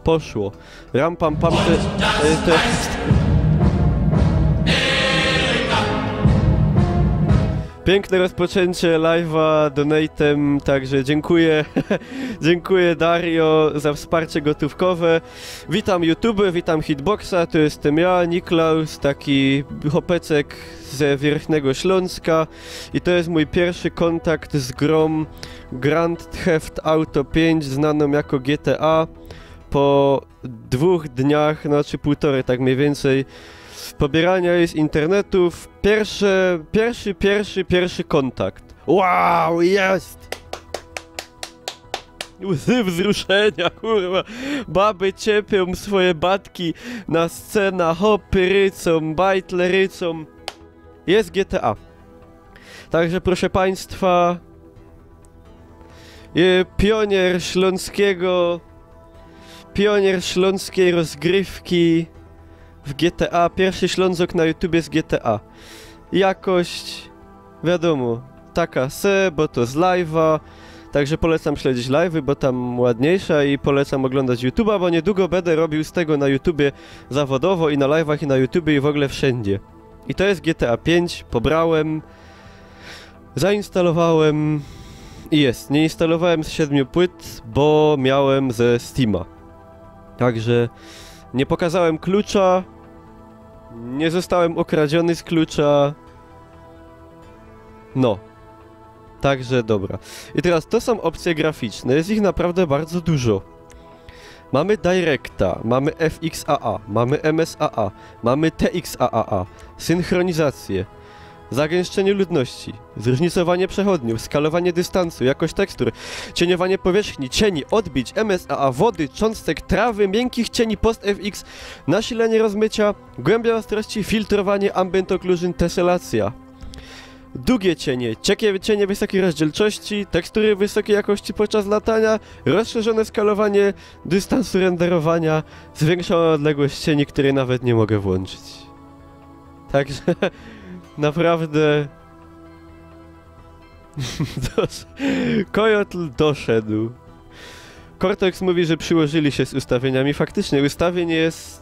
Poszło. Ram pam pam to jest... Piękne rozpoczęcie live'a donatem, także dziękuję, dziękuję Dario za wsparcie gotówkowe. Witam YouTube, witam Hitboxa, to jestem ja, Niklaus, taki chłopecek ze Wierchnego Śląska i to jest mój pierwszy kontakt z grą Grand Theft Auto 5, znaną jako GTA. Po 2 dniach, znaczy półtorej tak mniej więcej, pobierania jej z internetów, pierwszy kontakt. Wow, jest! Łzy wzruszenia, kurwa. Baby ciepią swoje batki na scenę, hopy rycą, bajtle rycą. Jest GTA. Także proszę państwa, pionier śląskiej rozgrywki w GTA, pierwszy Ślązok na YouTubie z GTA. Jakość, wiadomo, taka bo to z live'a, także polecam śledzić live'y, bo tam ładniejsza i polecam oglądać YouTube'a, bo niedługo będę robił z tego na YouTubie zawodowo i na live'ach i na YouTubie i w ogóle wszędzie. I to jest GTA 5, pobrałem, zainstalowałem i jest. Nie instalowałem z 7 płyt, bo miałem ze Steama. Także nie pokazałem klucza, nie zostałem okradziony z klucza. No. Także dobra. I teraz to są opcje graficzne, jest ich naprawdę bardzo dużo. Mamy Directa, mamy FXAA, mamy MSAA, mamy TXAA, synchronizację, zagęszczenie ludności, zróżnicowanie przechodniów, skalowanie dystansu, jakość tekstur, cieniowanie powierzchni, cieni, odbić, MSAA, wody, cząstek, trawy, miękkich cieni post-FX, nasilenie rozmycia, głębia ostrości, filtrowanie, ambient occlusion, teselacja. Długie cienie, cienie wysokiej rozdzielczości, tekstury wysokiej jakości podczas latania, rozszerzone skalowanie dystansu renderowania, zwiększona odległość cieni, której nawet nie mogę włączyć. Także naprawdę... Kojotl doszedł. Cortex mówi, że przyłożyli się z ustawieniami. Faktycznie, ustawień jest...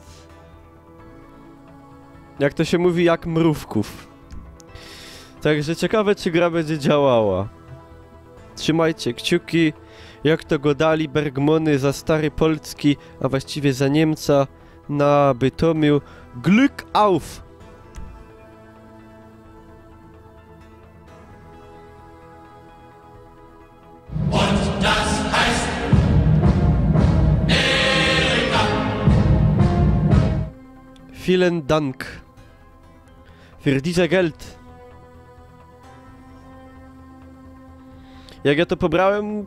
Jak to się mówi, jak mrówków. Także ciekawe, czy gra będzie działała. Trzymajcie kciuki, jak to go dali Bergmony za stary polski, a właściwie za Niemca na Bytomiu. Glück auf! Und das heißt Vielen Dank für diese Geld. Jak ja to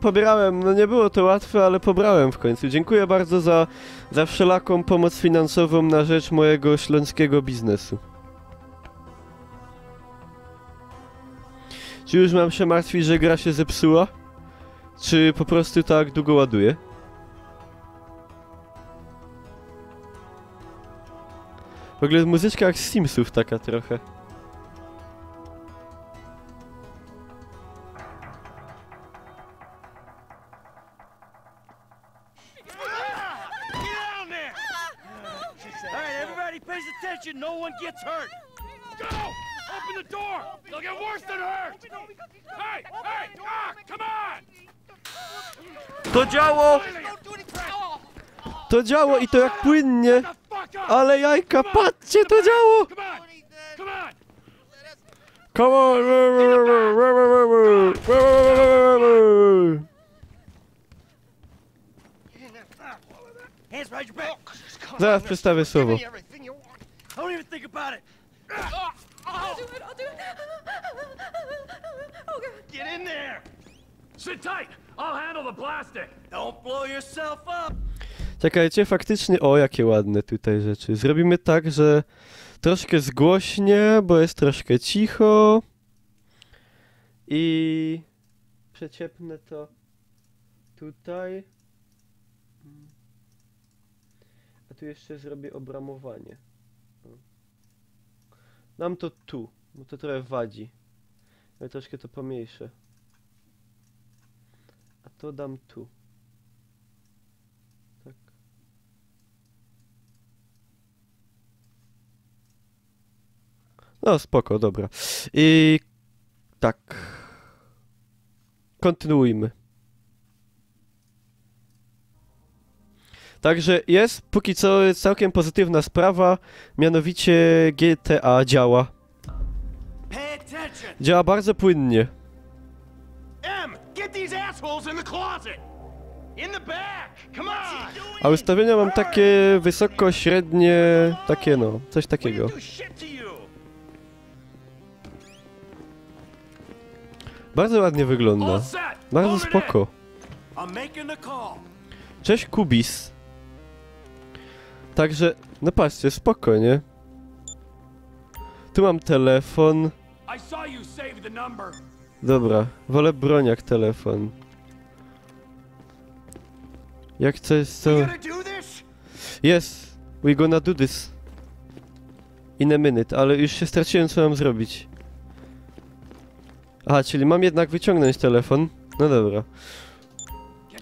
pobierałem, no nie było to łatwe, ale pobrałem w końcu. Dziękuję bardzo za wszelaką pomoc finansową na rzecz mojego śląskiego biznesu. Czy już mam się martwić, że gra się zepsuła? Czy po prostu tak długo ładuje? W ogóle muzyczka jak z Simsów taka trochę. No one gets hurt. Go! Open the door! They'll get worse than hurt! Hey! Hey! Come on! To działo! To działo i to jak płynnie! Ale jajka, patrzcie, to działo! Come on! Zaraz przedstawię słowo. Don't even think about it. I'll do it. Oh God. Get in there. Sit tight. I'll handle the plastic. Don't blow yourself up. Czekajcie, faktycznie, o jakie ładne tutaj rzeczy. Zrobimy tak, że troszkę zgłośnie, bo jest troszkę cicho. I przeciepnę to tutaj. A tu jeszcze zrobię obramowanie. Dam to tu, bo to trochę wadzi. Ja troszkę to pomniejszę. A to dam tu. Tak. No spoko, dobra. I tak. Kontynuujmy. Także jest póki co całkiem pozytywna sprawa, mianowicie GTA działa. Pay attention. Działa bardzo płynnie. M, get these assholes in the closet. In the back. Come on. A ustawienia mam takie wysoko, średnie, takie no, coś takiego. Do shit to you. Bardzo ładnie wygląda. All set. Bardzo Load it spoko. in. I'm making the call. Cześć Kubis. Także, no patrzcie, spoko, nie? Tu mam telefon. I saw you save the number. Dobra, wolę broń jak telefon. Jak coś co... You gonna do this? Yes, we gonna do this. In a minute, ale już się straciłem co mam zrobić. Aha, czyli mam jednak wyciągnąć telefon. No dobra.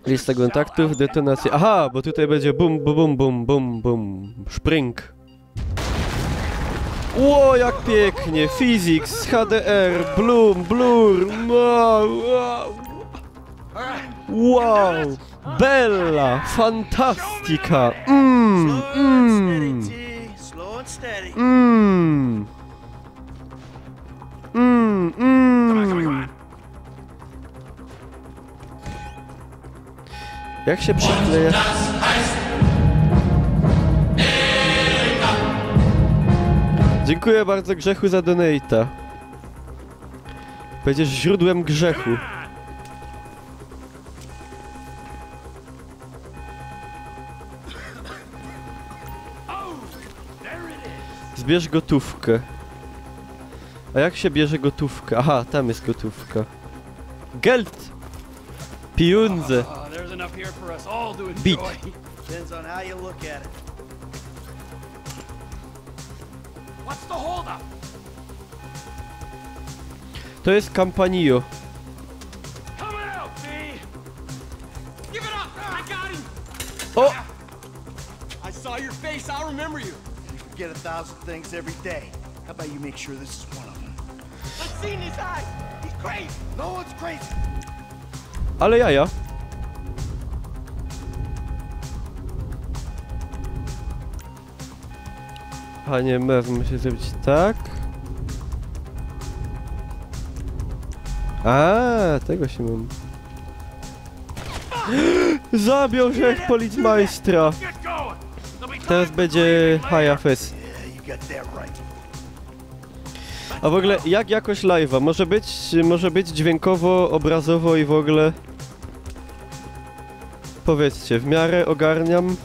Lista kontaktów, detonacja. Aha, bo tutaj będzie bum, bum, bum, bum, bum, bum. Spring. Ło, jak pięknie! Physics, HDR, Bloom, Blur, wow, wow. Wow! Bella! Fantastica! Slow and steady. Come on. Jak się przykleja? Dziękuję bardzo Grzechu za donate'a. Będziesz źródłem grzechu. Zbierz gotówkę. A jak się bierze gotówkę? Aha, tam jest gotówka. Geld! Pieniądze! There's enough here for us all to enjoy. Beat. Depends on how you look at it. What's the holdup? To jest Campanillo. Coming out, B. Give it up. I got him. O! I saw your face. I'll remember you. You forget 1,000 things every day. How about you make sure this is one of them? I've seen his eyes. He's crazy. No one's crazy. Ale jaja. A nie, muszę zrobić tak. A, tego się mam. Zabił rzech policmajstra. Get going. There'll be Teraz time będzie for later. HFS. Yeah, you got that right. A w ogóle jak jakość live'a? Może być dźwiękowo, obrazowo i w ogóle? Powiedzcie, w miarę ogarniam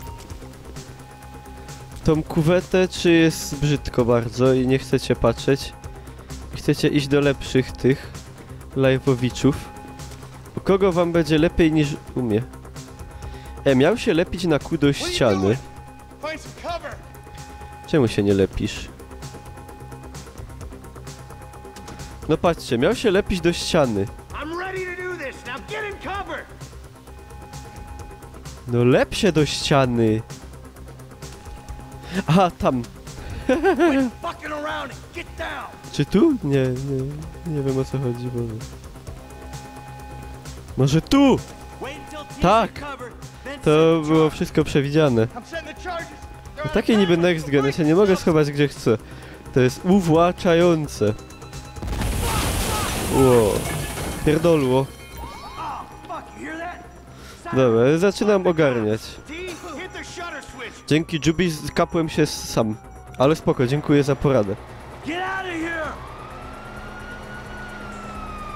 tą kuwetę, czy jest brzydko bardzo i nie chcecie patrzeć? Chcecie iść do lepszych tych live'owiczów? U kogo wam będzie lepiej niż u mnie? Miał się lepić na kół do ściany. Find some cover. Czemu się nie lepisz? No patrzcie, miał się lepić do ściany. I'm ready to do this. Now get in cover. No lep się do ściany. Aha, tam. Fucking around and get down. Czy tu? Nie wiem o co chodzi, może tu? Wait until T's Tak. in cover, then To set the było charge. wszystko przewidziane. I'm setting the charges. No takie niby next gen, ja się nie mogę schować gdzie chcę. To jest uwłaczające. Ło. Pierdolło. Oh, fuck, you hear that? Dobra, zaczynam ogarniać. T, hit the shutter switch. Dzięki Jubi kapłem się sam. Ale spoko, dziękuję za poradę. Get out of here.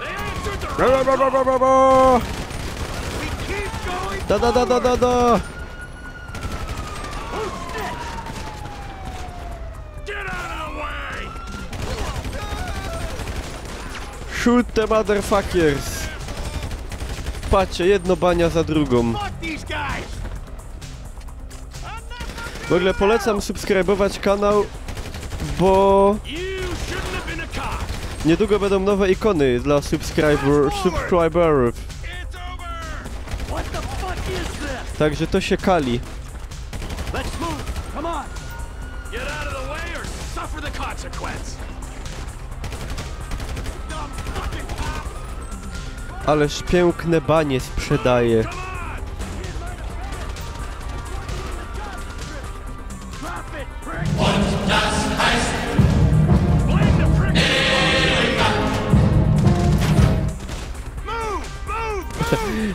They answered the wrong. We keep going. Da. Get out of the way. Shoot the motherfuckers. Patrzcie, jedno bania za drugą. Fuck these guys. W ogóle polecam subskrybować kanał, bo You shouldn't have been a cop. niedługo będą nowe ikony dla subscriberów. It's over. What the fuck is this? Także to się kali. Let's move. Come on. Get out of the way or suffer the consequence. Ależ piękne banie sprzedaje. Come on! Drop it, prick! Und das heißt Blame the prick! Move! Move!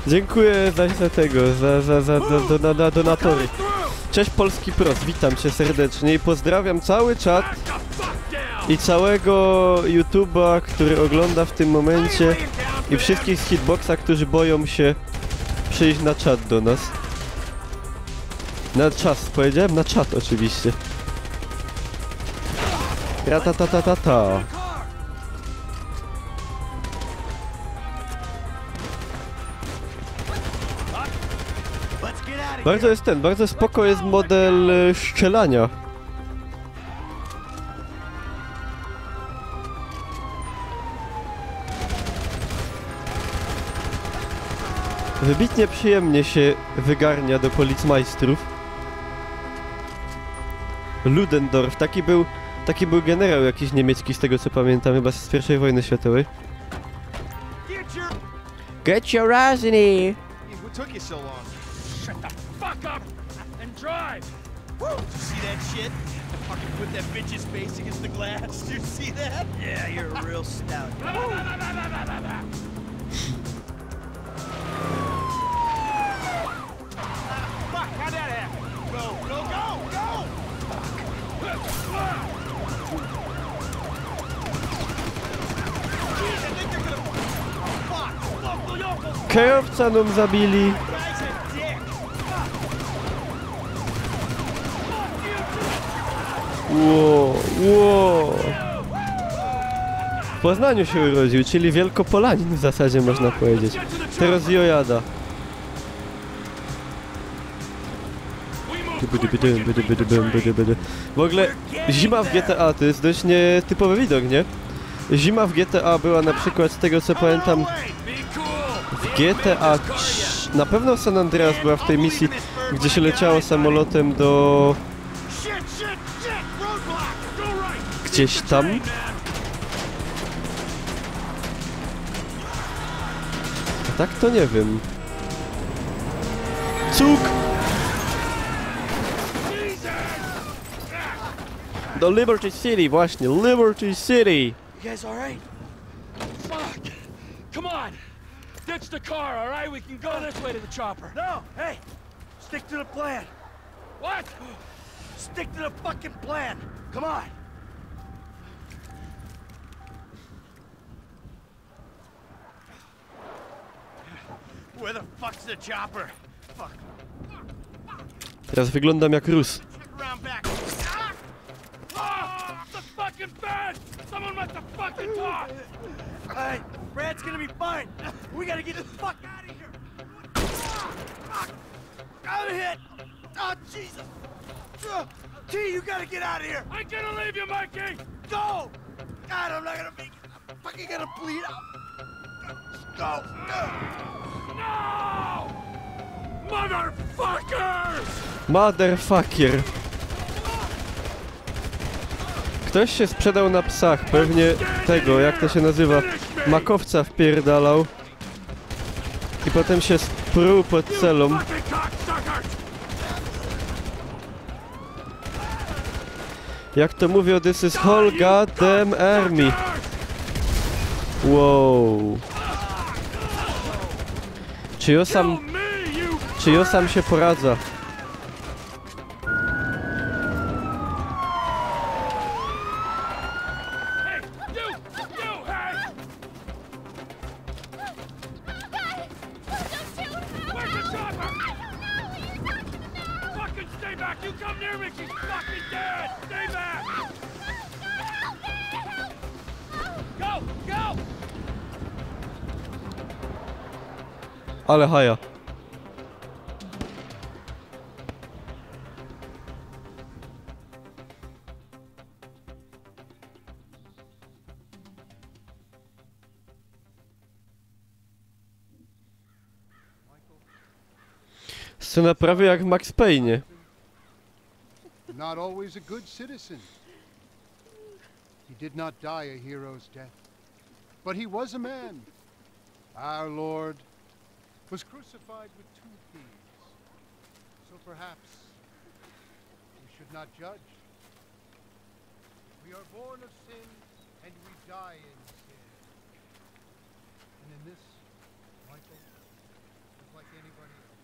Dziękuję za tego, za donatory. Through! Cześć Polski Pros, witam cię serdecznie i pozdrawiam cały czat Back the fuck down! i całego YouTube'a, który ogląda w tym momencie i wszystkich z Hitboxa, którzy boją się przyjść na czat do nas. Na czas, powiedziałem? Na czat oczywiście. Ratatatatata. Let's get out of Bardzo jest bardzo spoko jest model strzelania. Wybitnie przyjemnie się wygarnia do policmajstrów. Ludendorff, taki był generał jakiś niemiecki z tego co pamiętam, chyba z I wojny światowej. Get your ass in here! What took you so long? Shut the fuck up and drive! Woo! Did you see that shit? Fucking put that bitch's face against the glass. Did you see that? Yeah, you're a real stout. Fuck, how'd that happen? Go, go, go, go! Jeez, I think they're gonna... Fuck! Kierowca nam zabili. Guy's a dick! Ło. W Poznaniu się urodził, czyli Wielkopolanin w zasadzie można powiedzieć. Teraz jojada. W ogóle zima w GTA to jest dość nietypowy widok, nie? Zima w GTA była na przykład z tego co pamiętam w GTA na pewno San Andreas była w tej misji, gdzie się leciało samolotem do Shit, shit, shit! Roadblock! Go right! gdzieś tam. A tak to nie wiem. Cuk! Do Liberty City, właśnie, Liberty City! You guys alright? Fuck! Come on! Ditch the car, alright? We can go this way to the chopper. No, hey! Stick to the plan. What? Stick to the fucking plan. Come on. Where the fuck's the chopper? Fuck. Teraz wyglądam jak Rus. Check around back. Ah! The fucking bed! Someone must have fucking talk! Alright, Brad's gonna be fine. We gotta get the fuck out of here. Fuck. I'm hit. Oh, Jesus. T, you gotta get out of here. I'm gonna leave you, Mikey! Go. God, I'm not gonna make it. I'm fucking gonna bleed out. Go. No! Motherfuckers! Motherfucker! Ktoś się sprzedał na psach, pewnie tego, jak to się nazywa, makowca wpierdalał i potem się spruł pod celą. Fucking cocksuckers! Jak to mówią, this is whole goddamn army. Wow. Czy ja sam się poradza? Hey, you! Hey! Where's the chopper? Fucking stay back! You come near me, she's fucking dead! Stay back! Go! Go! Ale haja. Scena prawie jak w Max Payne. Not always a good citizen. He did not die a hero's death, but he was a man. Our Lord was crucified with 2 thieves. So perhaps we should not judge. We are born of sin and we die in sin. And in this, Michael is like anybody else.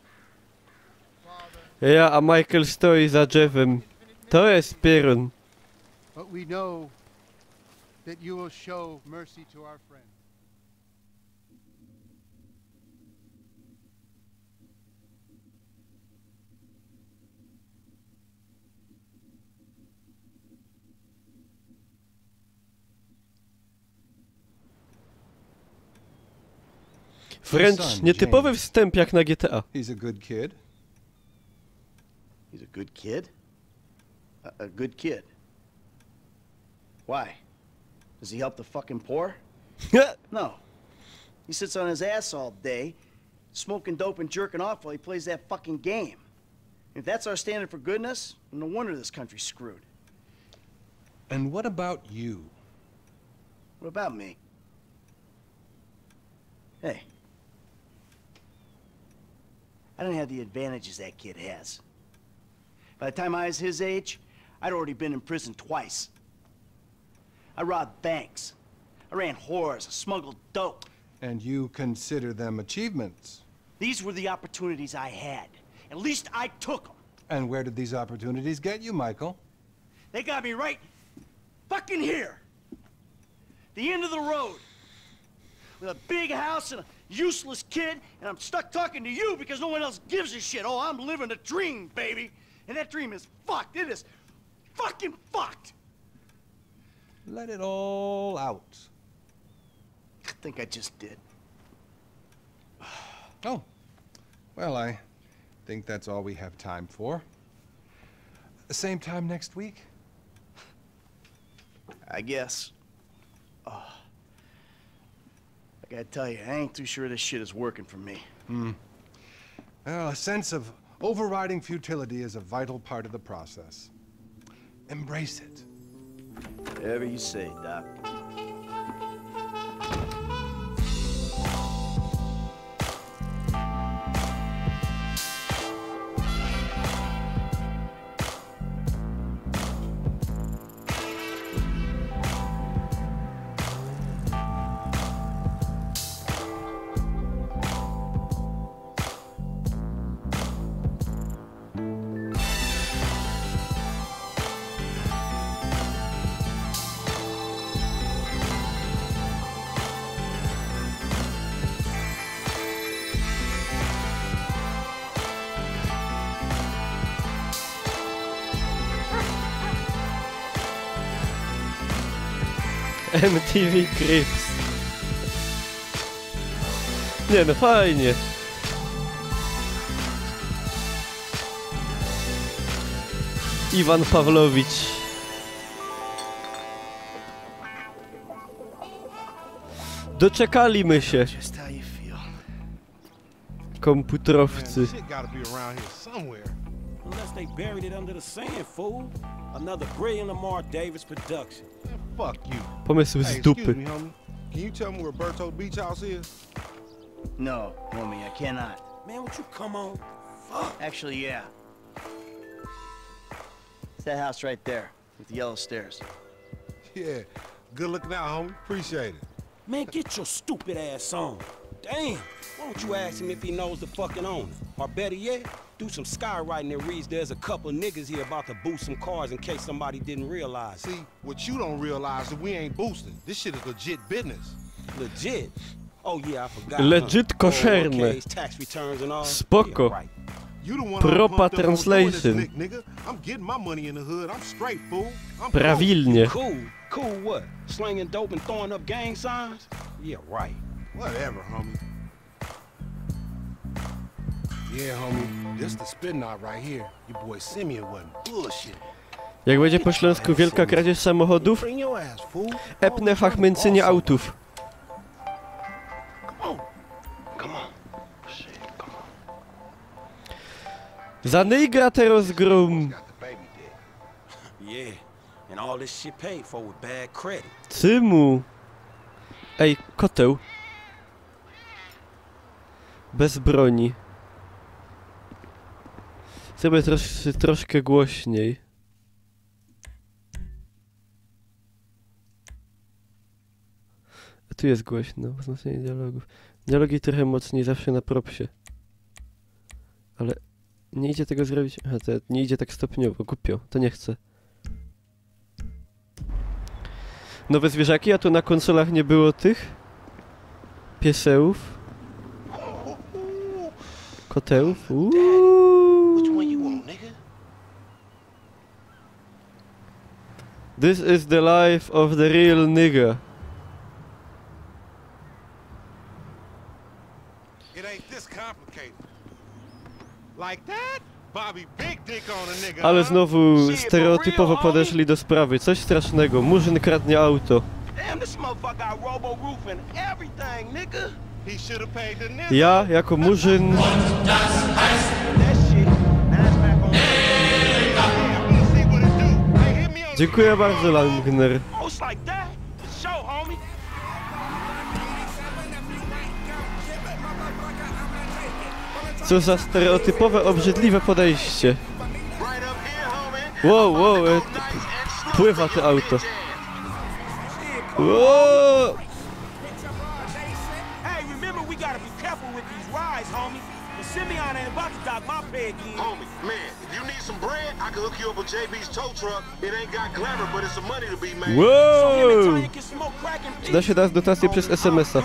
Father, Ja, a Michael stoi za drzewem. To jest Pierun. but we know that you will show mercy to our friend. Wręcz nietypowy wstęp jak na GTA. He's a good kid. He's a good kid? A good kid. Why? Does he help the fucking poor? No. He sits on his ass all day, smoking dope and jerking off while he plays that fucking game. If that's our standard for goodness, no wonder this country's screwed. And what about you? What about me? Hey. I don't have the advantages that kid has. By the time I was his age, I'd already been in prison twice. I robbed banks. I ran whores. I smuggled dope. And you consider them achievements? These were the opportunities I had. At least I took them. And where did these opportunities get you, Michael? They got me right fucking here. The end of the road. With a big house and a useless kid, and I'm stuck talking to you because no one else gives a shit. Oh, I'm living a dream, baby. And that dream is fucked. It is fucking fucked. Let it all out. I think I just did. Oh. Well, I think that's all we have time for. Same time next week? I guess. I gotta tell you, I ain't too sure this shit is working for me. Well, a sense of overriding futility is a vital part of the process. Embrace it. Whatever you say, Doc. MTV Cribs. Nie no, fajnie. Iwan Pawlowicz. Doczekaliśmy się, Just how you feel. komputerowcy. Shit gotta be around here somewhere. Unless they buried it under the sand, fool. Another brilliant Lamar Davis production. Man, fuck you. Pomysł Hey, z excuse dupy. me, homie. Can you tell me where Berto Beach House is? No, homie, I cannot. Man, won't you come on? Actually, yeah. It's that house right there with the yellow stairs. Yeah. Good looking out, homie. Appreciate it. Man, get your stupid ass on. Damn. Why don't you ask him if he knows the fucking owner? Or better yet, do some skywriting that reads there's a couple niggas here about to boost some cars in case somebody didn't realize. See, what you don't realize is we ain't boosting. This shit is legit business. Legit. Oh yeah, I forgot. Legit koszerne. 401ks, tax returns and all. Spoko. Yeah, right. You the one Proper all pumped up on doing this, translation. nigga. I'm getting my money in the hood. I'm straight, fool. I'm Prawilnie. Cool. Cool what? Slinging dope and throwing up gang signs? Yeah, right. cool. Whatever, homie. Yeah, homie. This the spin knot right here. Your boy Simeon wasn't bullshit. Jak będzie po śląsku wielka kradzież samochodów, Bring your ass, fool. epnę hachmęcynie autów. Come on. Shit, come on. Zanygra teraz grum. Got the baby dick. Yeah. And all this shit paid for with bad credit. Cymu. Ej, koteł. Bez broni. Zrobię troszkę głośniej. A tu jest głośno, wzmocnienie dialogów. Dialogi trochę mocniej, zawsze na propsie. Ale nie idzie tego zrobić. Aha, to nie idzie tak stopniowo, głupio, to nie chcę. Nowe zwierzaki, a tu na konsolach nie było tych piesełów. Kotełów. This is the life of the real nigga. It ain't this complicated. Like that? Bobby big dick on a nigga. Ale huh? znowu Shit, stereotypowo for real, podeszli do sprawy. Coś strasznego. Murzyn kradnie auto. Damn, this motherfucker got robo roof and everything, nigga. He should have paid the nigga. Ja, jako Murzyn... That shit. Now it's back on. Hey, I'm gonna see what it do. Hey, hit me on the Dziękuję bardzo, Langner. Oh, it's like that. For sure, homie. Co za stereotypowe, obrzydliwe podejście. right up here, homie. Wow, wow, pływa to auto. Wow. Hey, remember we gotta be careful with these rides, homie. The Simeon ain't about to dock my pay again. Homie, man, if you need some bread, I can hook you up with JB's tow truck. It ain't got glamour, but it's some money to be made. So him and Wow. Tanya can smoke crack in peace. Da się dać dotacje przez SMS-a.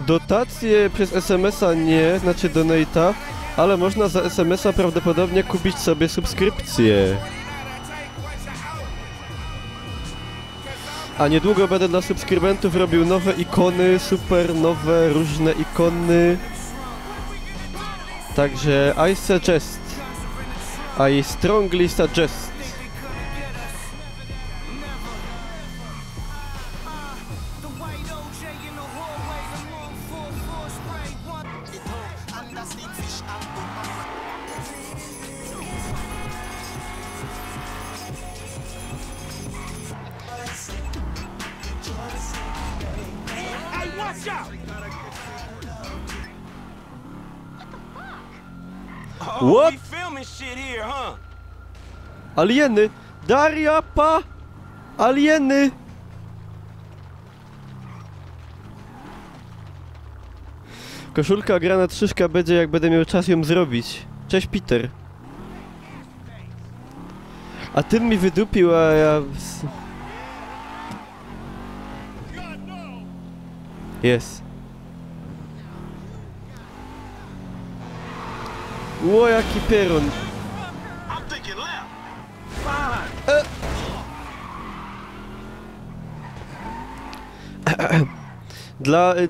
Dotacje przez SMS-a nie, znaczy donate'a, ale można za SMS-a prawdopodobnie kupić sobie subskrypcję. A niedługo będę dla subskrybentów robił nowe ikony, super nowe, różne ikony. Także I strongly suggest. Hey, watch out! Oh, What? we filming shit here, huh? Alieny! Daria, pa! Alieny! Koszulka granat szyszka będzie, jak będę miał czas ją zrobić. Cześć, Peter. A tym mi wydupił, a ja... Jest. Ło, jaki pieron. I'm thinking left.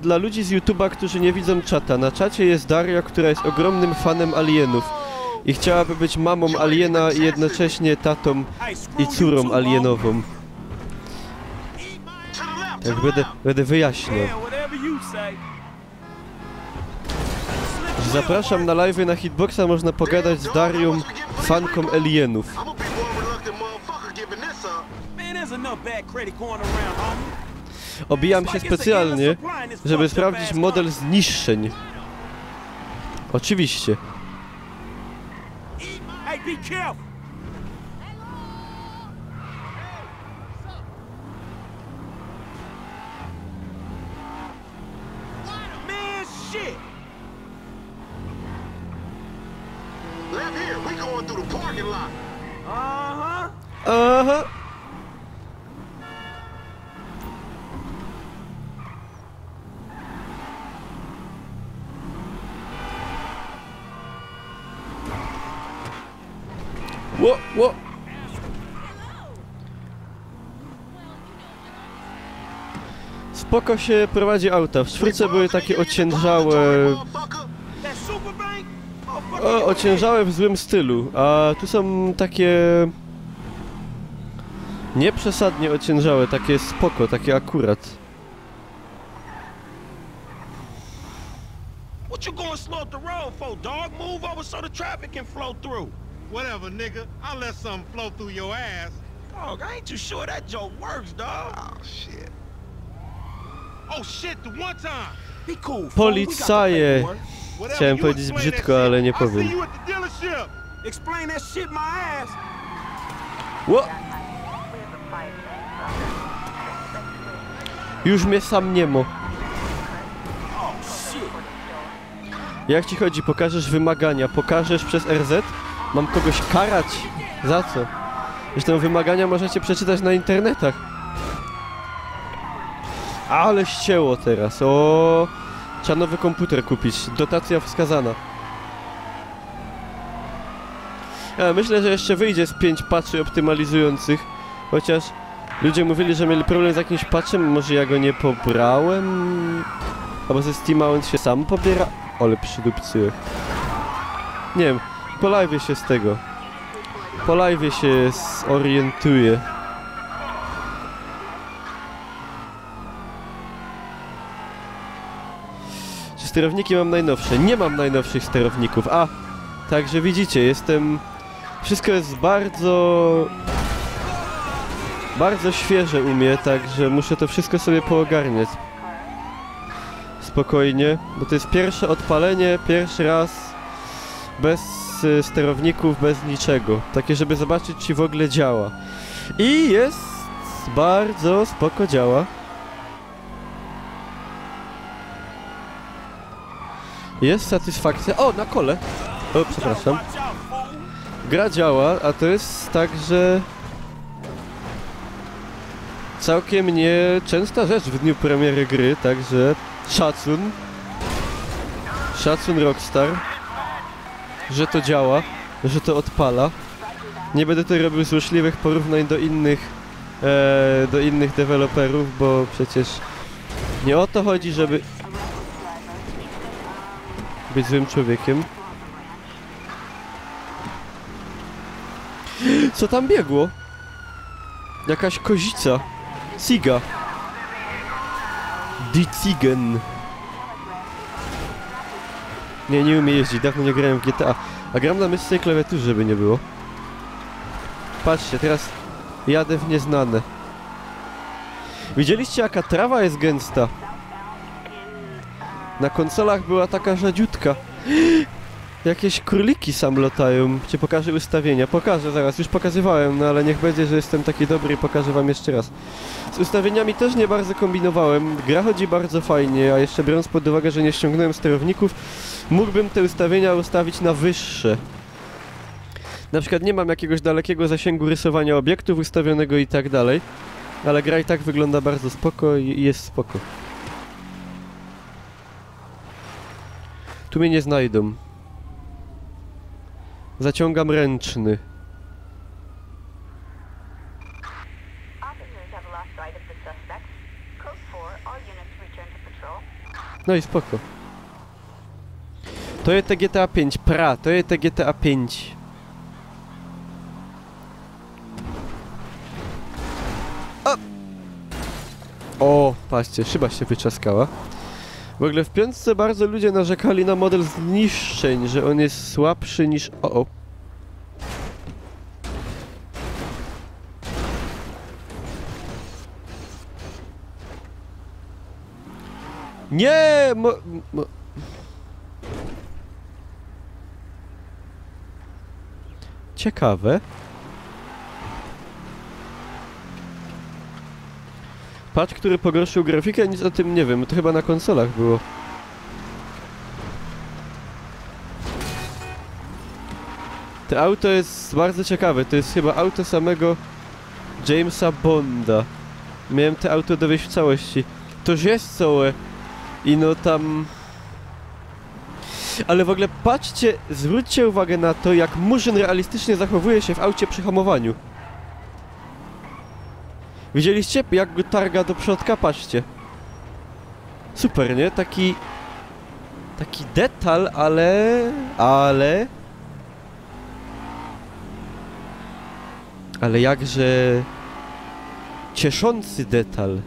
Dla ludzi z YouTube'a, którzy nie widzą czata, na czacie jest Daria, która jest ogromnym fanem alienów i chciałaby być mamą aliena i jednocześnie tatą i córą alienową. Jak będę wyjaśniał. Yeah, whatever you say. Zapraszam na live'y na Hitboxa, można pogadać z Darią, fanką alienów. I'm gonna be one reluctant motherfucker giving this up. Man, there's enough bad credit going around, homie. Obijam się specjalnie, żeby sprawdzić model zniszczeń. Oczywiście. Hey, be careful. Man, shit. Left here, we going through the parking lot. Uh-huh. Aha! Ło, ło! Spoko się prowadzi auta. W czwórce były takie ociężałe... That super bank? O, ociężałe w złym stylu, a tu są takie... Nie przesadnie ociężałe, takie spoko, takie akurat. What you going slow up the road for, dog? Move over so the traffic can flow through. Whatever, nigga. I'll let something flow through your ass. Dog, I ain't too sure that joke works, dog. Oh, shit. Oh, shit, the one time. Be cool, fool. We got the Policaje. paperwork. Whatever, Chciałem you powiedzieć explain brzydko, that ale nie shit. I'll see powiem. you at the dealership. Explain that shit my ass. Ło! Już mnie sam nie mo. Jak ci chodzi? Pokażesz wymagania, pokażesz przez RZ? Mam kogoś karać? Za co? Zresztą wymagania możecie przeczytać na internetach. Ale ścięło teraz, o! Trzeba nowy komputer kupić, dotacja wskazana. Ja myślę, że jeszcze wyjdzie z 5 patchy optymalizujących. Chociaż ludzie mówili, że mieli problem z jakimś patchem, może ja go nie pobrałem? Albo ze Steama on się sam pobiera? Ale przydupcyłek. Nie wiem, po live'ie się z tego. Po live'ie się zorientuję. Czy sterowniki mam najnowsze? Nie mam najnowszych sterowników, a! Także widzicie, jestem... Wszystko jest bardzo świeże u mnie, także muszę to wszystko sobie poogarniać. Spokojnie, bo to jest pierwsze odpalenie, pierwszy raz bez sterowników, bez niczego. Takie, żeby zobaczyć, czy w ogóle działa. I jest bardzo spoko działa. Jest satysfakcja. O, na kole! O, przepraszam. Gra działa, a to jest tak, że... Całkiem nieczęsta rzecz w dniu premiery gry, także szacun. Szacun Rockstar, że to działa, że to odpala. Nie będę tutaj robił złośliwych porównań do innych deweloperów, bo przecież nie o to chodzi, żeby być złym człowiekiem. Co tam biegło? Jakaś kozica. Siga. Die Ziegen. Nie umiem jeździć, dawno nie grałem w GTA. A gram na myszce i klawiaturze, żeby nie było. Patrzcie, teraz jadę w nieznane. Widzieliście, jaka trawa jest gęsta? Na konsolach była taka rzadziutka. Jakieś króliki sam latają. Ci pokażę ustawienia. Pokażę zaraz, już pokazywałem, no ale niech będzie, że jestem taki dobry i pokażę wam jeszcze raz. Z ustawieniami też nie bardzo kombinowałem. Gra chodzi bardzo fajnie, a jeszcze biorąc pod uwagę, że nie ściągnąłem sterowników, mógłbym te ustawienia ustawić na wyższe. Na przykład nie mam jakiegoś dalekiego zasięgu rysowania obiektów ustawionego i tak dalej. Ale gra i tak wygląda bardzo spoko i jest spoko. Tu mnie nie znajdą. Zaciągam ręczny. No i spoko. To jest GTA 5, to jest GTA 5. O, patrzcie, szyba się wyczaskała. W ogóle w piątce bardzo ludzie narzekali na model zniszczeń, że on jest słabszy niż... O. Nie! Ciekawe. Patch, który pogorszył grafikę, nic o tym nie wiem, to chyba na konsolach było. To auto jest bardzo ciekawe, to jest chyba auto samego Jamesa Bonda. Miałem to auto dowieść w całości. Toż jest całe. I no tam... Ale w ogóle patrzcie, zwróćcie uwagę na to, jak Murzyn realistycznie zachowuje się w aucie przy hamowaniu. Widzieliście, jak go targa do przodka? Patrzcie. Super, nie? Taki detal, ale jakże cieszący detal.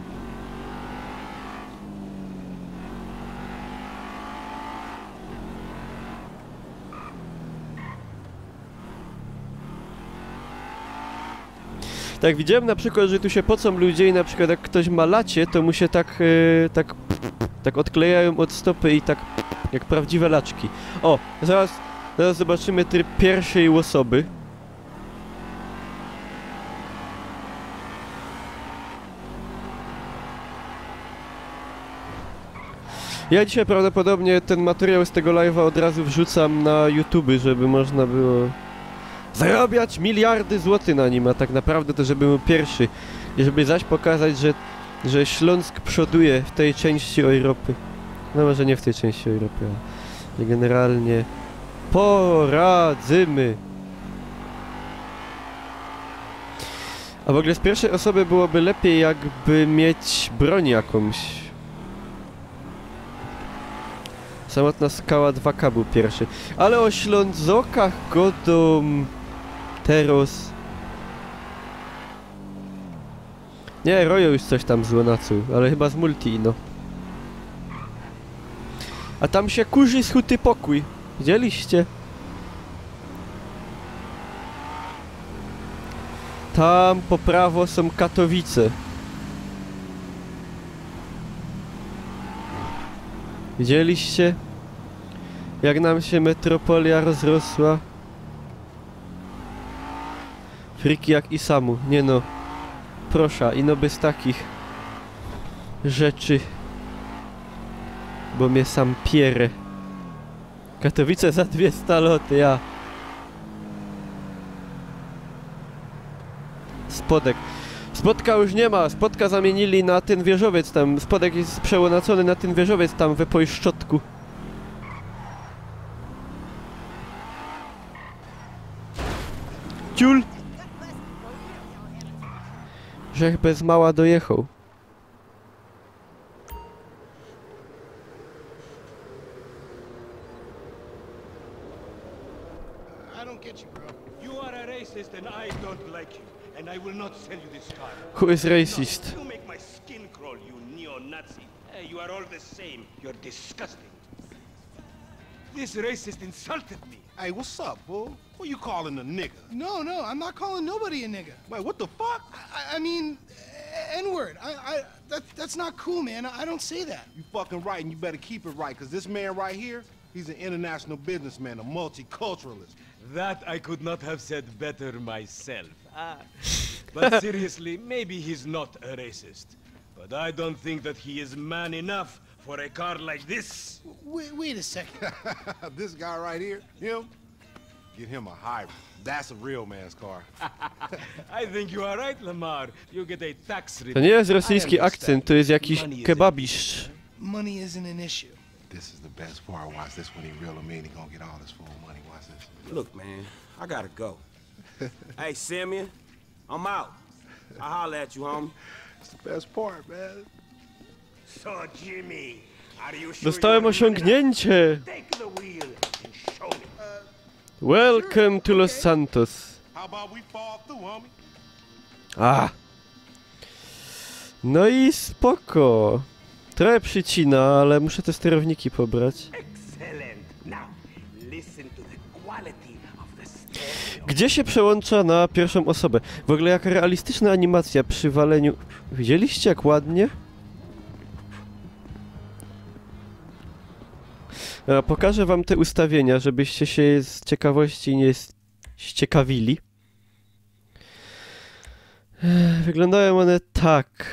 Tak, widziałem na przykład, że tu się pocą ludzie i na przykład jak ktoś ma lacie, to mu się tak odklejają od stopy i tak Jak prawdziwe laczki. O, zaraz zobaczymy tryb pierwszej osoby. Ja dzisiaj prawdopodobnie ten materiał z tego live'a od razu wrzucam na YouTube, żeby można było zarabiać miliardy złotych na nim, a tak naprawdę to żeby był pierwszy. I żeby zaś pokazać, że Śląsk przoduje w tej części Europy. No może nie w tej części Europy, ale generalnie poradzimy. A w ogóle z pierwszej osoby byłoby lepiej jakby mieć broń jakąś. Samotna skała 2K był pierwszy. Ale o Ślązokach godą teraz. Nie, Rojo już coś tam złonaczył, ale chyba z multi, no. A tam się kurzy z huty pokój. Widzieliście? Tam po prawo są Katowice. Widzieliście? Jak nam się metropolia rozrosła? Friki jak i samu, nie no. Proszę, ino bez takich rzeczy. Bo mnie sam pierę. Katowice za 200 loty, ja. Spodek. Spodka już nie ma, spodka zamienili na ten wieżowiec tam. Spodek jest przełonacony na ten wieżowiec tam we Pojszczotku. Ciul! Żech bez mała dojechał. I don't get you, bro. You are a racist and I don't like you. And I will not sell you this car. Who is racist? You make my skin crawl, you neo-Nazi. Hey, you are all the same. You're disgusting. This racist insulted me. Hey, what's up, fool? Who you calling a nigga? No, I'm not calling nobody a nigga. Wait, what the fuck? I mean, N-word. That's not cool, man. I don't say that. You fucking right, and you better keep it right, because this man right here, he's an international businessman, a multiculturalist. That I could not have said better myself. But seriously, maybe he's not a racist. But I don't think that he is man enough for a car like this. Wait a second. This guy right here, him, get him a hybrid. That's a real man's car. I think you are right, Lamar. You get a tax To rebate. nie jest rosyjski akcent, to jest jakiś kebabisz. Money isn't an issue. This is the best part. Watch this when he reel him in. He gonna get all his full money. Watch this. Look, man, I gotta go. Hey, Simeon, I'm out. I'll holler at you, homie. It's the best part, man. So, Jimmy, are you sure Dostałem osiągnięcie! take the wheel and show me? Welcome to Los Santos. How about we fall through, homie? A. No i spoko. Trochę przycina, ale muszę te sterowniki pobrać. Excellent. Now, listen to the quality of the stereo. Gdzie się przełącza na pierwszą osobę? W ogóle jaka realistyczna animacja przy waleniu. Widzieliście jak ładnie? Pokażę wam te ustawienia, żebyście się z ciekawości nie ściekawili. Wyglądają one tak.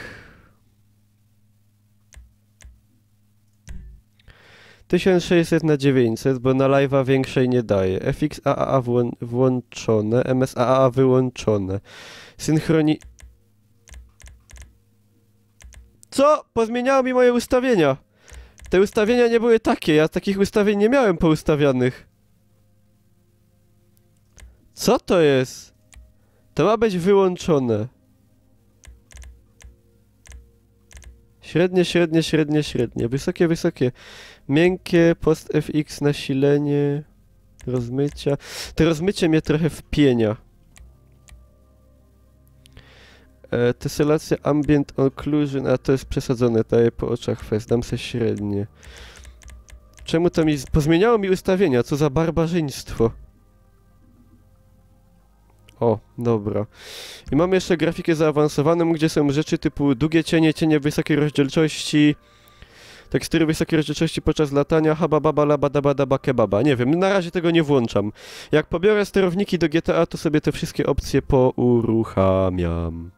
1600 na 900, bo na live'a większej nie daje. FXAA włączone, MSAA wyłączone. Synchroni... Co? Pozmieniało mi moje ustawienia. Te ustawienia nie były takie, ja takich ustawień nie miałem poustawianych. Co to jest? To ma być wyłączone. Średnie, średnie, średnie, średnie. Wysokie, wysokie. Miękkie, post FX, nasilenie, rozmycia. To rozmycie mnie trochę wpienia. Teselacja ambient occlusion, a to jest przesadzone, daję po oczach fest, dam se średnie. Czemu to mi... Pozmieniało mi ustawienia, co za barbarzyństwo. O, dobra. I mamy jeszcze grafikę zaawansowaną, gdzie są rzeczy typu długie cienie, cienie wysokiej rozdzielczości, tekstury wysokiej rozdzielczości podczas latania, habababa, labadabadaba, kebaba. Nie wiem, na razie tego nie włączam. Jak pobiorę sterowniki do GTA, to sobie te wszystkie opcje pouruchamiam.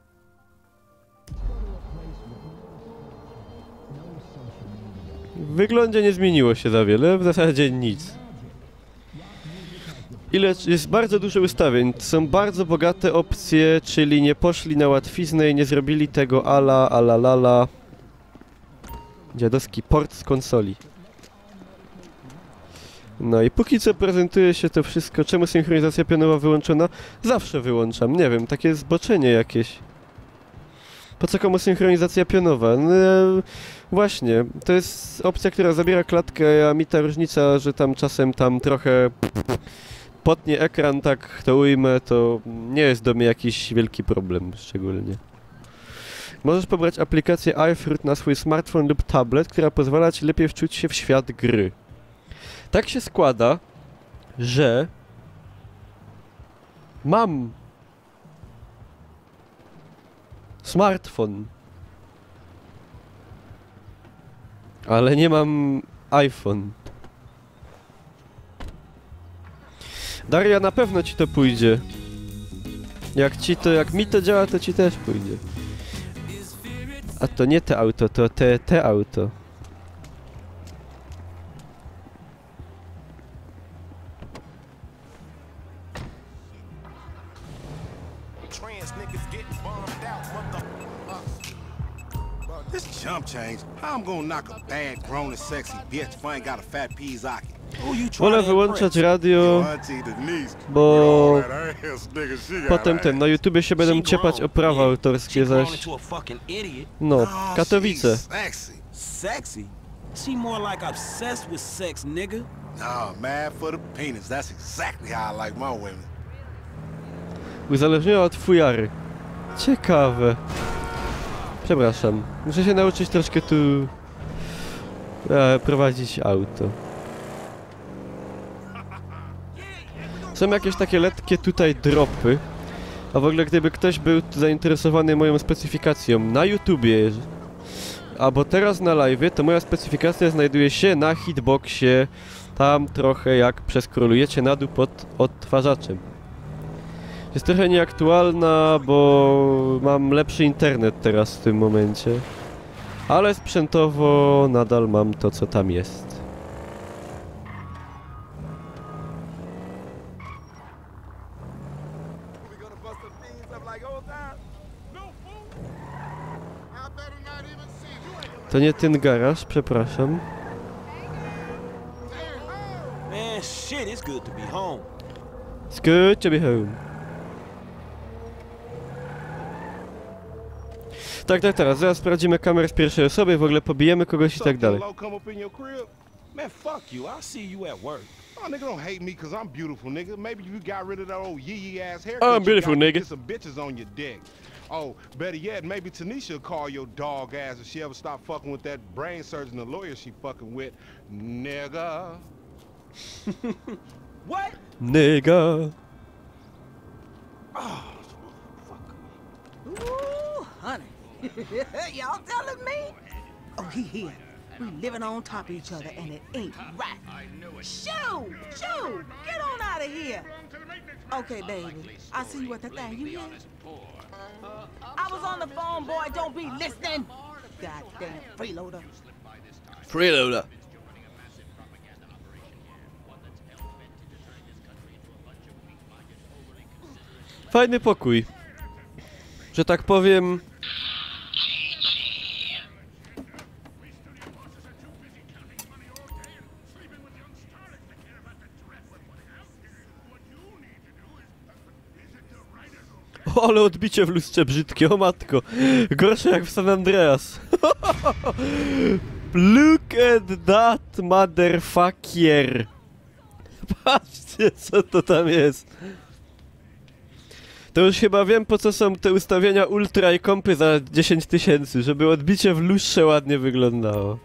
W wyglądzie nie zmieniło się za wiele, w zasadzie nic. Jest bardzo dużo ustawień, są bardzo bogate opcje, czyli nie poszli na łatwiznę i nie zrobili tego ala. Dziadowski port z konsoli. No i póki co prezentuje się to wszystko. Czemu synchronizacja pionowa wyłączona? Zawsze wyłączam, nie wiem, takie zboczenie jakieś. Po co komu synchronizacja pionowa? No, właśnie, to jest opcja, która zabiera klatkę, a mi ta różnica, że tam czasem trochę potnie ekran, tak to ujmę, to nie jest do mnie jakiś wielki problem szczególnie. Możesz pobrać aplikację iFruit na swój smartfon lub tablet, która pozwala ci lepiej wczuć się w świat gry. Tak się składa, że mam smartfon, ale nie mam iPhone. Daria, na pewno ci to pójdzie. Jak mi to działa, to ci też pójdzie. A to nie te auto, to te auto. This chump change. How I'm gonna knock a bad, grown and sexy bitch if I ain't got a fat peas aki? Wolę wyłączać radio, bo potem na YouTubie się będą ciepać o prawa autorskie, zaś... No, Katowice. Sexy? She more like obsessed with sex, nigga. Nah, mad for the penis. That's exactly how I like my women. Uzależniona od fujary. Ciekawe. Przepraszam, muszę się nauczyć troszkę tu prowadzić auto. Są jakieś takie letkie tutaj dropy. A w ogóle gdyby ktoś był zainteresowany moją specyfikacją na YouTubie, albo teraz na live, to moja specyfikacja znajduje się na hitboxie. Tam trochę jak przeskrolujecie na dół pod odtwarzaczem. Jest trochę nieaktualna, bo mam lepszy internet teraz w tym momencie. Ale sprzętowo nadal mam to, co tam jest. To nie ten garaż, przepraszam. Man, shit, it's good to be home. It's good to be home. Tak, teraz zaraz sprawdzimy kamerę z pierwszej osoby, w ogóle pobijemy kogoś i tak dalej. Man, fuck you. I'll see you at work. Oh, nigga, don't hate me because I'm beautiful, nigga. Maybe you got rid of that old yee ass haircut. I'm beautiful, nigga. Get some bitches on your dick. Oh, better yet, maybe Tanisha will call your dog ass if she ever stop fucking with that brain surgeon, the lawyer she fucking with, nigga. What? Nigga. Oh, Ooh, honey. Y'all telling me? Oh, he here. We living on top of each other, and it ain't right. Shoo! Shoo! Get on out of here! Okay, baby. I see you at the thing. You hear? I was on the phone, boy. Don't be listening. Goddamn freeloader. Freeloader. Fajny pokój. Że tak powiem... O, ale odbicie w lustrze brzydkie, o matko. Gorsze jak w San Andreas. Look at that motherfucker. Patrzcie, co to tam jest. To już chyba wiem, po co są te ustawienia ultra i kompy za 10 000, żeby odbicie w lustrze ładnie wyglądało.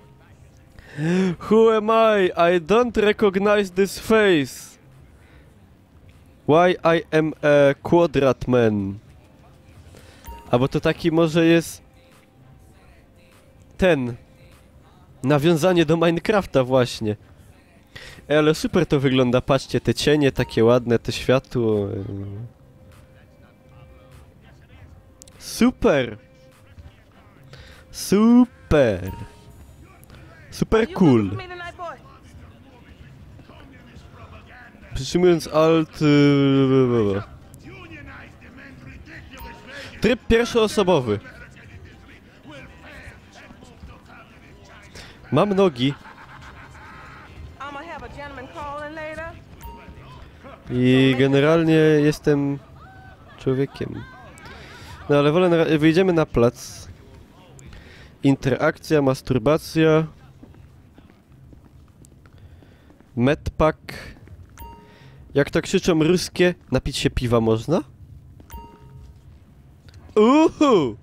Who am I don't recognize this face. Why I am a quadrat man. Albo to taki może jest... ten. Nawiązanie do Minecrafta właśnie. Ale super to wygląda, patrzcie, te cienie takie ładne, te światło. Super! Super! Super cool. Przytrzymując Alt... Tryb pierwszoosobowy. Mam nogi. I generalnie jestem człowiekiem. No ale wolę, wyjdziemy na plac. Interakcja, masturbacja. Medpack. Jak to krzyczą ruskie, napić się piwa można? Uhu!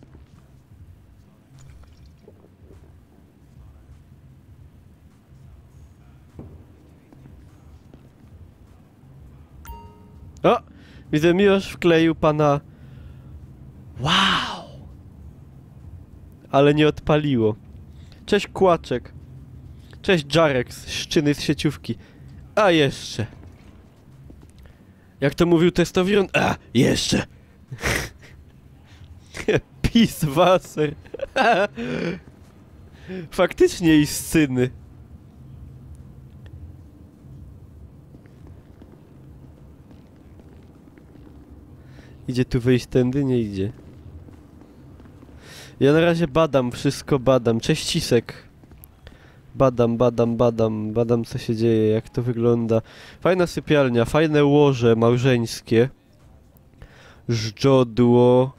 O! Widzę, Miłosz wkleił pana... Wow! Ale nie odpaliło. Cześć Kłaczek. Cześć Jarek z Szczyny z sieciówki. A jeszcze. Jak to mówił Testowiron? A, jeszcze. Piswasser. Faktycznie i scyny. Idzie tu wyjść tędy? Nie idzie. Ja na razie badam, wszystko badam. Cześć Cisek. Badam co się dzieje, jak to wygląda. Fajna sypialnia, fajne łoże małżeńskie. Żdżodło.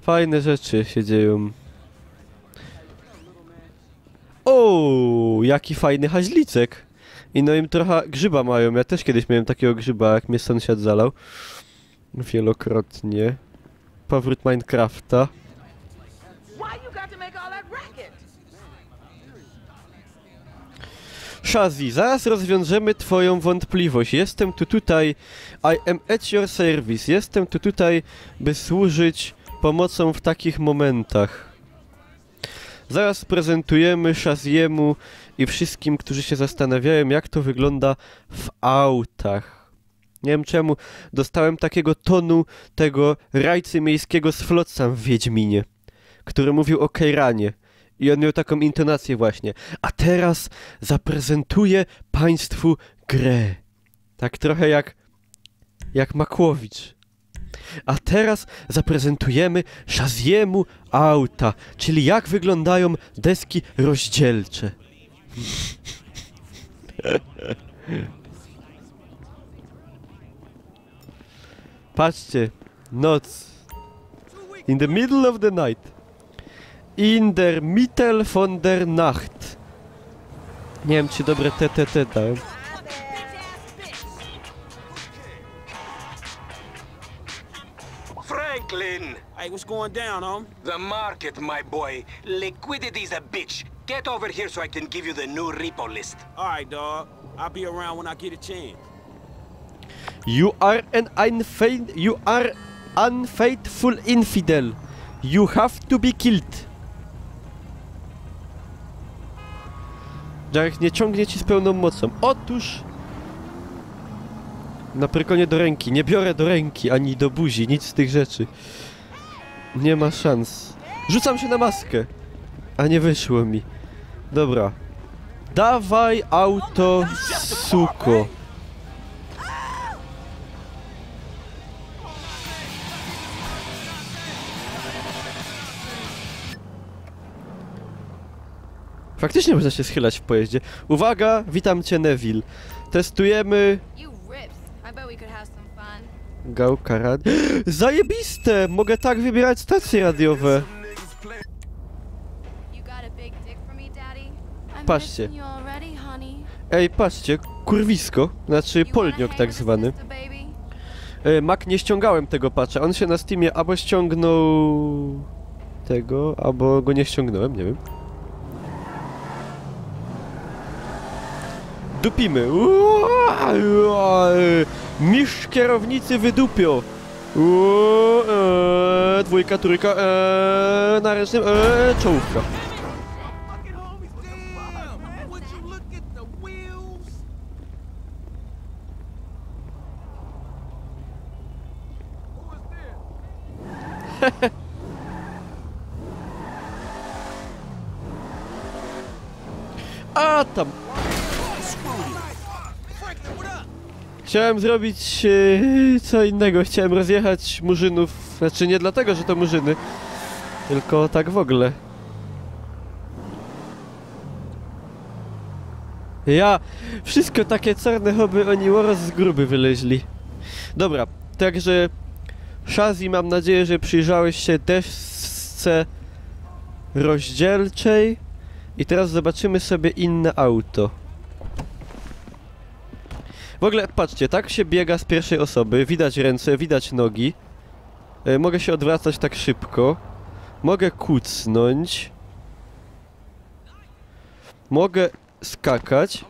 Fajne rzeczy się dzieją. O, jaki fajny haźlicek. I no im trochę grzyba mają. Ja też kiedyś miałem takiego grzyba, jak mnie sąsiad zalał. Wielokrotnie. Powrót Minecrafta. Shazzy, zaraz rozwiążemy twoją wątpliwość. Jestem tu tutaj. I am at your service. Jestem tu tutaj, by służyć pomocą w takich momentach. Zaraz prezentujemy Shazziemu i wszystkim, którzy się zastanawiają, jak to wygląda w autach. Nie wiem czemu dostałem takiego tonu tego rajcy miejskiego z Flotsam w Wiedźminie, który mówił o Keiranie. I on miał taką intonację właśnie. A teraz zaprezentuję państwu grę. Tak trochę jak Makłowicz. A teraz zaprezentujemy Shazziemu auta, czyli jak wyglądają deski rozdzielcze. Patrzcie, noc. In the middle of the night. In der Mitte von der Nacht. Nie wiem, czy dobre TTT dałem. Franklin! Hey, what's going down, homie? The market, my boy. Liquidity's a bitch. Get over here so I can give you the new repo list. All right, dog. I'll be around when I get a chance. You are unfaithful infidel. You have to be killed. Jarek nie ciągnie ci z pełną mocą. Otóż... Na prykonie do ręki. Nie biorę do ręki, ani do buzi. Nic z tych rzeczy. Nie ma szans. Rzucam się na maskę. A nie wyszło mi. Dobra. Dawaj auto, suko. Faktycznie można się schylać w pojeździe. Uwaga, witam cię Neville. Testujemy... Gałka rad... Zajebiste! Mogę tak wybierać stacje radiowe. Patrzcie. Ej, patrzcie, kurwisko. Znaczy polniok tak zwany. Mac, nie ściągałem tego patcha. On się na Steamie albo ściągnął... tego, albo go nie ściągnąłem, nie wiem. Dupimy. Mistrz kierownicy wydupio. Dwójka, trójka, na ręcznym, czołówka. A tam! Chciałem zrobić co innego, chciałem rozjechać murzynów, znaczy nie dlatego, że to murzyny, tylko tak w ogóle. Ja, wszystko takie czarne hobby, oni łoros z gruby wyleźli. Dobra, także Shazzy, mam nadzieję, że przyjrzałeś się desce rozdzielczej i teraz zobaczymy sobie inne auto. W ogóle, patrzcie, tak się biega z pierwszej osoby, widać ręce, widać nogi. Mogę się odwracać tak szybko. Mogę kucnąć. Mogę skakać.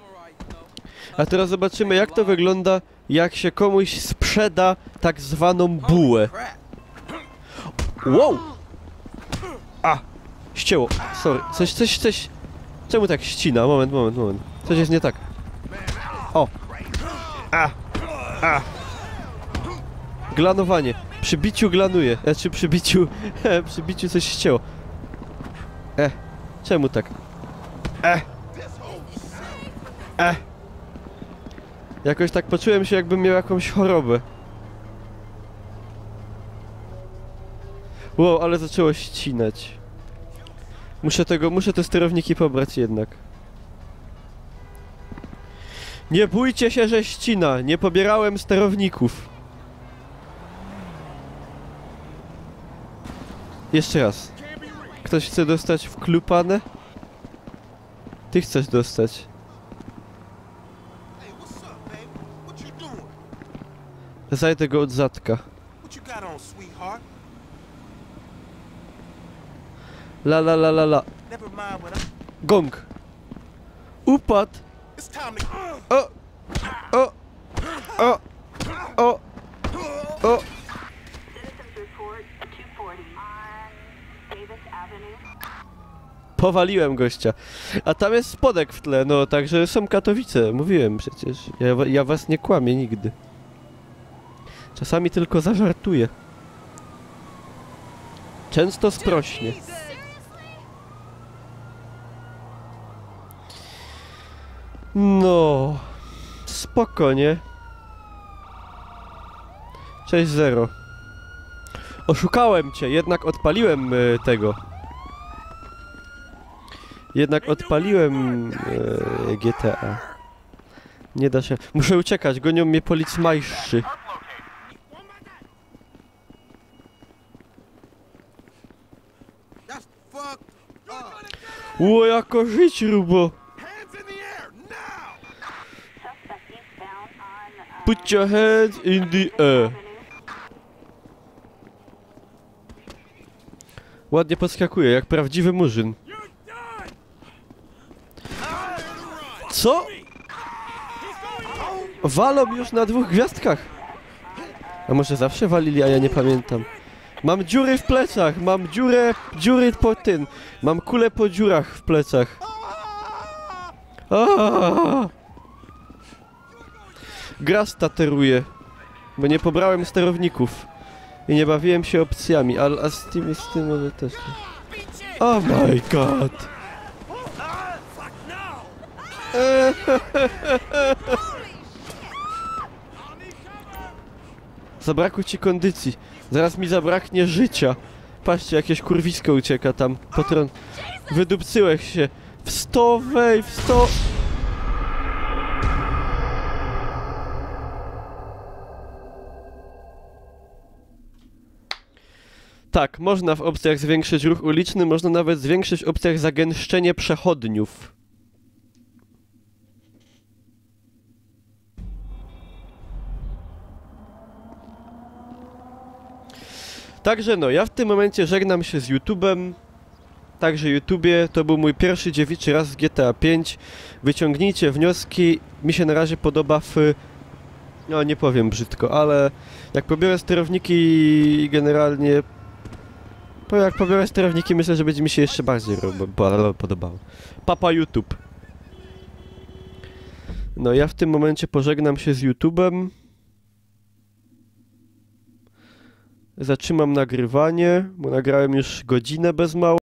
A teraz zobaczymy, jak to wygląda, jak się komuś sprzeda tak zwaną bułę. Wow! A! Ścięło. Sorry. Coś... Czemu tak ścina? Moment. Coś jest nie tak. O! Glanowanie. Przy biciu glanuje. Znaczy przy biciu coś ścięło. Czemu tak? Jakoś tak poczułem się, jakbym miał jakąś chorobę. Wow, ale zaczęło ścinać. Muszę te sterowniki pobrać jednak. Nie bójcie się, że ścina. Nie pobierałem sterowników. Jeszcze raz. Ktoś chce dostać wklupane? Ty chcesz dostać. Zajdę go od zadka. La. Gong. Upadł. O. Powaliłem gościa. A tam jest spodek w tle, no także są Katowice. Mówiłem przecież. Ja was nie kłamię nigdy. Czasami tylko zażartuję. Często sprośnie. No, spoko, nie? 6-0. Oszukałem cię, jednak odpaliłem tego. Jednak odpaliłem GTA. Nie da się. Muszę uciekać, gonią mnie policmajszczy. Ło, jako żyć, rubo! Put your hands in the air. Ładnie podskakuje, jak prawdziwy murzyn. Co? Walą już na 2 gwiazdkach. A może zawsze walili, a ja nie pamiętam. Mam dziury w plecach, mam dziury po tym. Mam kulę po dziurach w plecach. Gra stateruje, bo nie pobrałem sterowników i nie bawiłem się opcjami, a z tym może też. Oh my god! Zabrakło ci kondycji. Zaraz mi zabraknie życia. Patrzcie, jakieś kurwisko ucieka tam. Patron. Wydupcyłeś się. W 100, wej, w 100. Tak, można w opcjach zwiększyć ruch uliczny, można nawet zwiększyć w opcjach zagęszczenie przechodniów. Także no, ja w tym momencie żegnam się z YouTube'em. Także YouTubie, to był mój pierwszy dziewiczy raz z GTA 5. Wyciągnijcie wnioski. Mi się na razie podoba no nie powiem brzydko, ale jak pobiorę sterowniki generalnie... jak pobiorę sterowniki, myślę, że będzie mi się jeszcze bardziej podobało. Papa YouTube. No ja w tym momencie pożegnam się z YouTube'em. Zatrzymam nagrywanie, bo nagrałem już godzinę bez mała.